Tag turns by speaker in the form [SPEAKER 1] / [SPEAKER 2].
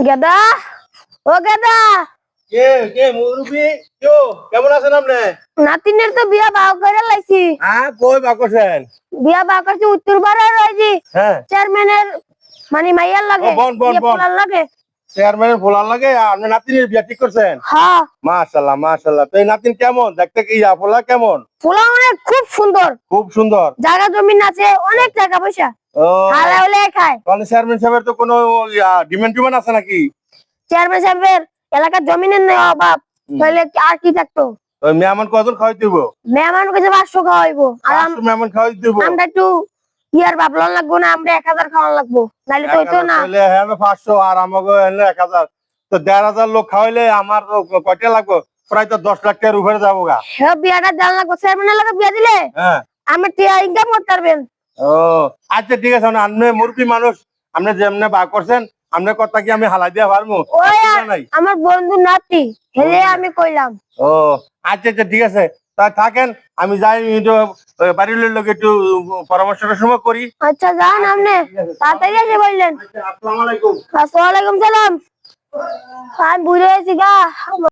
[SPEAKER 1] গেদা, ও গেদা,
[SPEAKER 2] কে কে মুরবি কেও কেমন আছেন আপনি?
[SPEAKER 1] নাতিনের তো বিয়া বাও করে লাইছি।
[SPEAKER 2] হ্যাঁ, কই বাকছেন?
[SPEAKER 1] বিয়া বাও করছি উত্তরপাড়া রইজি।
[SPEAKER 2] হ্যাঁ,
[SPEAKER 1] চেয়ারম্যানের মানে মাইয়ার লাগে,
[SPEAKER 2] বন বন
[SPEAKER 1] বিয়া
[SPEAKER 2] বন
[SPEAKER 1] পোলার লাগে।
[SPEAKER 2] চেয়ারম্যানের ফোলার লাগে আপনি নাতিনের বিয়া ঠিক করছেন?
[SPEAKER 1] হ্যাঁ,
[SPEAKER 2] মাশাআল্লাহ মাশাআল্লাহ। তো এই নাতিন কেমন দেখতে, কি ফোলা কেমন?
[SPEAKER 1] পোলা অনেক খুব সুন্দর,
[SPEAKER 2] খুব সুন্দর।
[SPEAKER 1] জায়গা জমিন আছে, অনেক টাকা পয়সা,
[SPEAKER 2] ও,
[SPEAKER 1] হালে হলে খায়।
[SPEAKER 2] তাহলে চেয়ারম্যান সাহেবের তো কোনো ডিমান্ড টিমান্ড আছে নাকি?
[SPEAKER 1] চেয়ারম্যান সাহেবের এলাকার জমিনের নেই অভাব, তাহলে আর কি থাকতো।
[SPEAKER 2] ওই মেহমান কজন খাওয়াই দিব?
[SPEAKER 1] মেহমান কাছে 500 খাওয়াইবো, আর
[SPEAKER 2] 500 মেহমান খাওয়াই দিব?
[SPEAKER 1] আমরা একটু ইয়ার ভাবলাম লাগবো না, আমরা 1000 খাওয়ান লাগবো, নাহলে তো হইতো না।
[SPEAKER 2] তাহলে হ্যাঁ 500 আর আমাকে হলো 1000, তো 1500 লোক খাওয়াইলে আমার কয়টা লাগবে? প্রায় তো 10 লাখ টাকার উপরে যাবো গা।
[SPEAKER 1] হ্যাঁ, বিয়াটা জান লাগবো, চেয়ারম্যানের লাগে বিয়া দিলে
[SPEAKER 2] হ্যাঁ।
[SPEAKER 1] আমি টিয়া ইনকাম করতে পারবেন।
[SPEAKER 2] ও আচ্ছা, ঠিক আছে। আপনি মুরব্বী মানুষ, আপনি যেমনে বা করছেন আপনার কথা কি আমি হালাই দিয়া পারবো?
[SPEAKER 1] ওই আমার বন্ধু নাতি হেলে আমি কইলাম।
[SPEAKER 2] ও আচ্ছা আচ্ছা, ঠিক আছে। তা থাকেন, আমি যাই একটু বাড়ির লোক একটু পরামর্শটা সময় করি।
[SPEAKER 1] আচ্ছা যান আপনি, তাড়াতাড়ি এসে বললেন।
[SPEAKER 2] আসসালামু আলাইকুম।
[SPEAKER 1] আসসালামু আলাইকুম সালাম। আমি বুঝে গেছি গা।